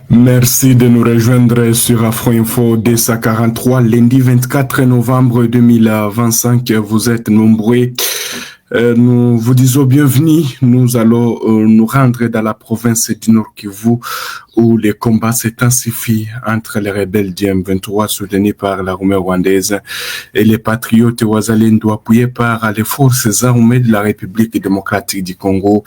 Merci de nous rejoindre sur Afro Info D143, lundi 24 novembre 2025. Vous êtes nombreux. Nous vous disons bienvenue. Nous allons nous rendre dans la province du Nord Kivu où les combats s'intensifient entre les rebelles du M23 soutenus par l'armée rwandaise et les patriotes wazalendo appuyés par les forces armées de la République démocratique du Congo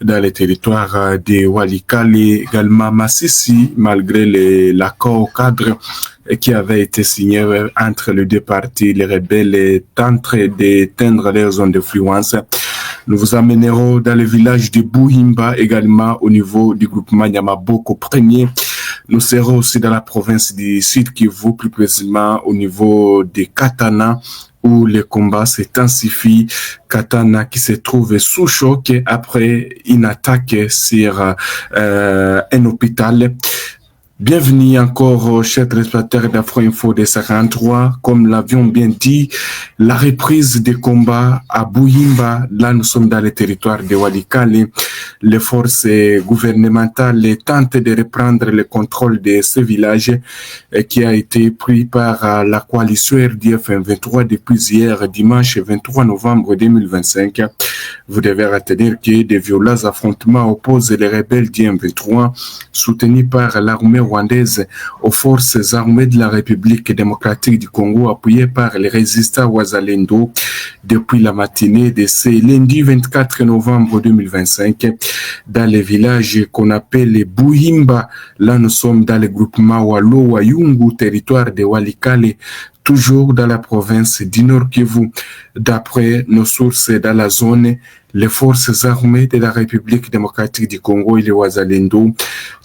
dans les territoires de Walikale et également Massissi, malgré l'accord cadre qui avait été signé entre les deux parties. Les rebelles tentent d'éteindre leur zone d'influence. Nous vous amènerons dans le village de Bouhimba, également au niveau du groupement Nyamaboko premier. Nous serons aussi dans la province du Sud Kivu, plus précisément au niveau de Katana, où les combats s'intensifient. Katana qui se trouve sous choc après une attaque sur un hôpital. Bienvenue encore, chers téléspectateurs d'Afro Info de 53. Comme l'avions bien dit, la reprise des combats à Bouhimba, là nous sommes dans le territoire de Walikale. Les forces gouvernementales tentent de reprendre le contrôle de ce village qui a été pris par la coalition RDF 23 depuis hier, dimanche 23 novembre 2025. Vous devez retenir que des violents affrontements opposent les rebelles du M23 soutenus par l'armée rwandaise aux forces armées de la République démocratique du Congo appuyées par les résistants wazalendo depuis la matinée de ce lundi 24 novembre 2025 dans les villages qu'on appelle les Bouhimba. Là, nous sommes dans le groupement Walo-Wayungu, territoire de Walikale, toujours dans la province du Nord Kivu. D'après nos sources dans la zone, les forces armées de la République démocratique du Congo et les Wazalendo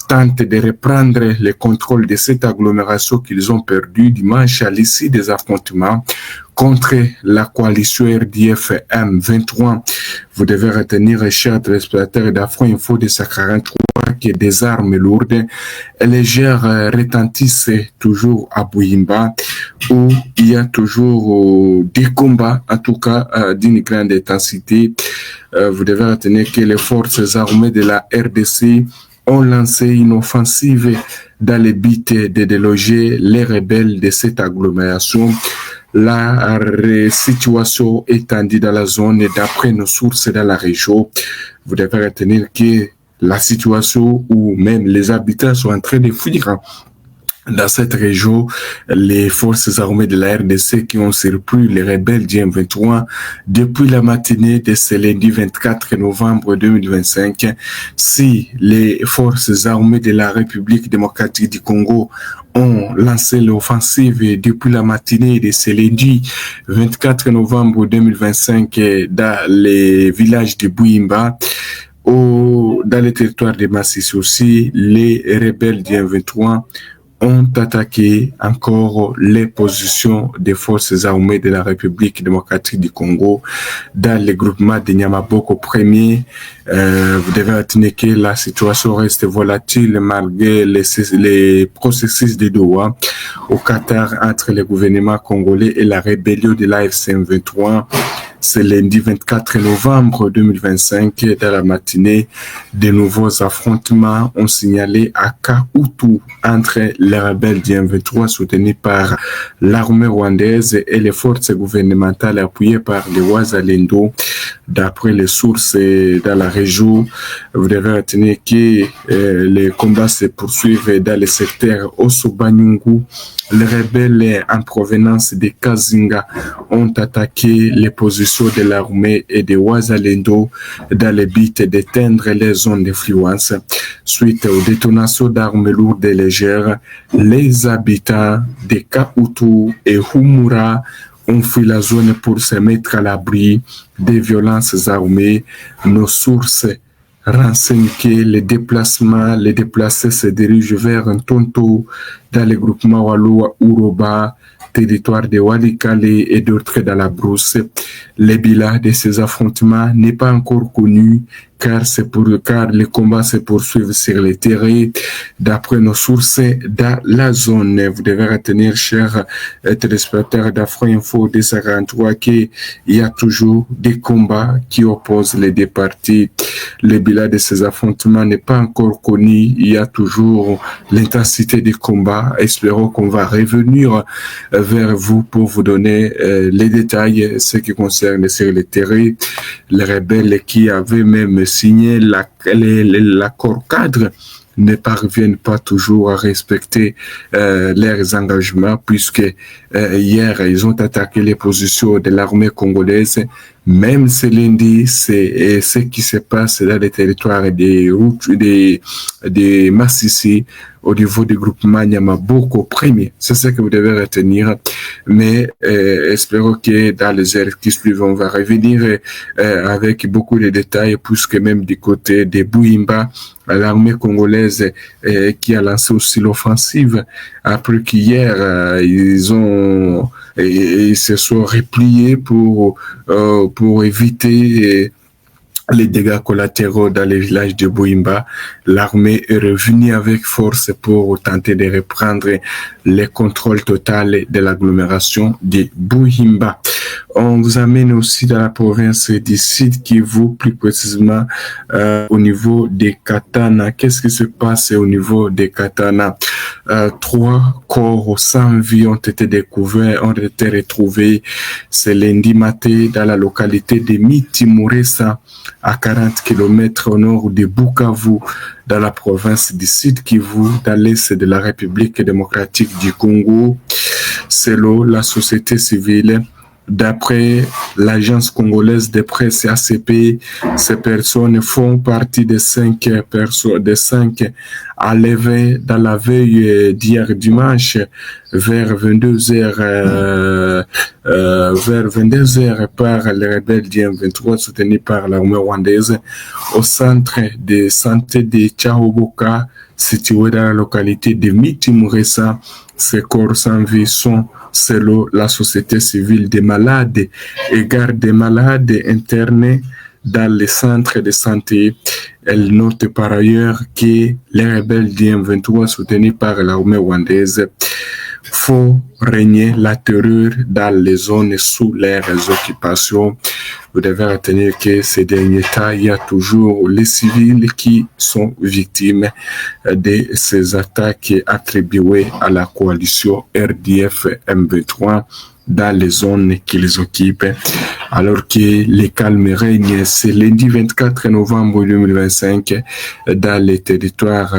tentent de reprendre le contrôle de cette agglomération qu'ils ont perdue dimanche à l'issue des affrontements contre la coalition RDF M23. Vous devez retenir, chers téléspectateurs d'Afro Info de 43, que des armes lourdes et légères retentissent toujours à Bouhimba, où il y a toujours des combats, en tout cas d'une grande intensité. Vous devez retenir que les forces armées de la RDC ont lancé une offensive dans le but de déloger les rebelles de cette agglomération. La situation étendue dans la zone d'après nos sources dans la région. Vous devez retenir que la situation où même les habitants sont en train de fuir dans cette région, les forces armées de la RDC qui ont surpris les rebelles du M23 depuis la matinée de ce lundi 24 novembre 2025. Si les forces armées de la République démocratique du Congo ont lancé l'offensive depuis la matinée de ce lundi 24 novembre 2025 dans les villages de Bouhimba, dans le territoire de Massissi aussi, les rebelles du M23 ont attaqué encore les positions des forces armées de la République démocratique du Congo dans le groupement de Nyamaboko premier. Vous devez retenir que la situation reste volatile malgré les processus de Doha au Qatar entre le gouvernement congolais et la rébellion de l'AFC M23. C'est lundi 24 novembre 2025, dans la matinée, de nouveaux affrontements ont signalé à Kaoutou entre les rebelles du M23 soutenus par l'armée rwandaise et les forces gouvernementales appuyées par les Wazalendo. D'après les sources dans la région, vous devez retenir que les combats se poursuivent dans le secteur Osobanyungu. Les rebelles en provenance de Kazinga ont attaqué les positions de l'armée et de Wazalendo dans le but d'éteindre les zones d'influence. Suite aux détonations d'armes lourdes et légères, les habitants de Kaoutou et Humura ont fui la zone pour se mettre à l'abri des violences armées. Nos sources renseignent que les déplacés se dirigent vers un Tonto dans le groupement Wallowa Uroba, territoire de Walikale et d'autres dans la brousse. Le bilan de ces affrontements n'est pas encore connu car les combats se poursuivent sur les terrains d'après nos sources dans la zone. Vous devez retenir, chers téléspectateurs d'Afro Info 243, qu'il y a toujours des combats qui opposent les deux parties. Le bilan de ces affrontements n'est pas encore connu. Il y a toujours l'intensité des combats. Espérons qu'on va revenir vers vous pour vous donner les détails, ce qui concerne sur le terrain. Les rebelles qui avaient même signé l'accord cadre ne parviennent pas toujours à respecter leurs engagements, puisque hier ils ont attaqué les positions de l'armée congolaise. Même ce lundi, c'est ce qui se passe dans les territoires des Massissi au niveau du groupement Nyamaboko premier. C'est ce que vous devez retenir. Mais espérons que dans les heures qui suivent, on va revenir avec beaucoup de détails, puisque même du côté de Bouimba, l'armée congolaise qui a lancé aussi l'offensive après qu'hier ils se sont repliés pour éviter les dégâts collatéraux dans les villages de Bouimba. L'armée est revenue avec force pour tenter de reprendre le contrôle total de l'agglomération de Bouimba. On vous amène aussi dans la province du Sud Kivu, plus précisément au niveau des Katana. Qu'est-ce qui se passe au niveau des Katana? 3 corps sans vie ont été découverts, ont été retrouvés ce lundi matin dans la localité de Mitimuresa, à 40 km au nord de Bukavu, dans la province du Sud Kivu, dans l'est de la République démocratique du Congo. Selon la société civile, d'après l'agence congolaise de presse ACP, ces personnes font partie des 5 enlevées dans la veille d'hier dimanche vers 22h par les rebelles du M23 soutenus par l'armée rwandaise au centre de santé de Tchahoboka, situé dans la localité de Mitimuresa. Ces corps sans vie sont, selon la société civile, des malades et gardes des malades internés dans les centres de santé. Elle note par ailleurs que les rebelles du M23 soutenus par l'armée rwandaise font régner la terreur dans les zones sous leurs occupations. Vous devez retenir que ces derniers temps, il y a toujours les civils qui sont victimes de ces attaques attribuées à la coalition RDF-M23 dans les zones qu'ils occupent, alors que les calmes règnent. C'est lundi 24 novembre 2025 dans les territoires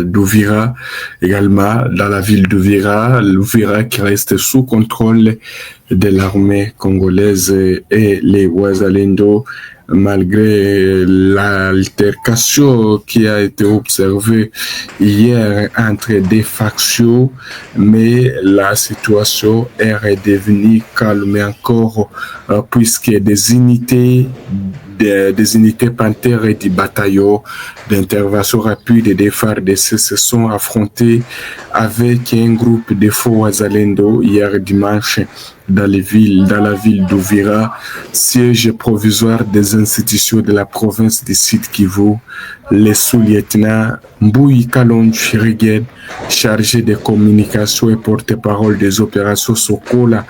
d'Ouvira, également dans la ville d'Ouvira, l'Ouvira qui reste sous contrôle de l'armée congolaise et les Wazalendo, malgré l'altercation qui a été observée hier entre des factions, mais la situation est redevenue calme encore, puisque des unités Panthère et du bataillon d'intervention rapide et des FARDC se sont affrontés avec un groupe de faux Wazalendo hier dimanche dans la ville d'Ouvira, siège provisoire des institutions de la province du Sud Kivu. Le sous-lieutenant Mbouyi Kalonji Riged, chargé de communication et porte-parole des opérations Sokola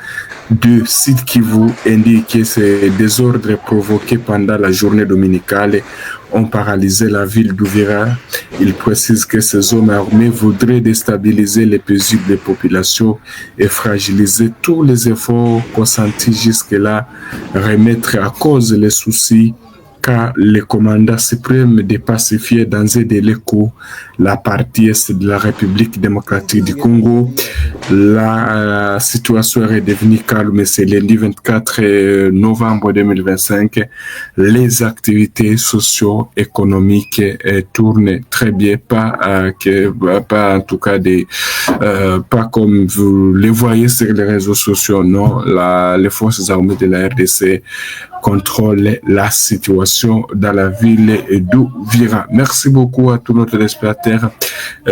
de Sud Kivu, indique que ces désordres provoqués pendant la journée dominicale ont paralysé la ville d'Ouvira. Il précise que ces hommes armés voudraient déstabiliser les paisibles populations et fragiliser tous les efforts consentis jusque-là, remettre à cause les soucis car le commandant suprême de pacifier dans Zedeleco, la partie est de la République démocratique du Congo. La situation est devenue calme, c'est lundi 24 novembre 2025. Les activités socio-économiques tournent très bien, pas en tout cas pas comme vous les voyez sur les réseaux sociaux, non. Les forces armées de la RDC contrôlent la situation situation dans la ville d'Uvira. Merci beaucoup à tous nos téléspectateurs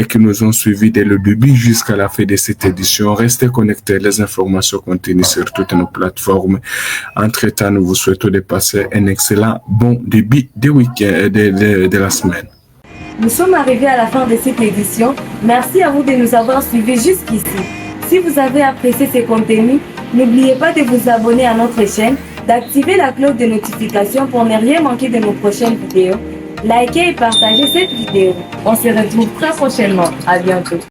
qui nous ont suivis dès le début jusqu'à la fin de cette édition. Restez connectés, les informations continuent sur toutes nos plateformes. Entre-temps, nous vous souhaitons de passer un excellent bon début de week-end de la semaine. Nous sommes arrivés à la fin de cette édition. Merci à vous de nous avoir suivis jusqu'ici. Si vous avez apprécié ces contenus, n'oubliez pas de vous abonner à notre chaîne, d'activer la cloche de notification pour ne rien manquer de nos prochaines vidéos. Likez et partagez cette vidéo. On se retrouve très prochainement. À bientôt.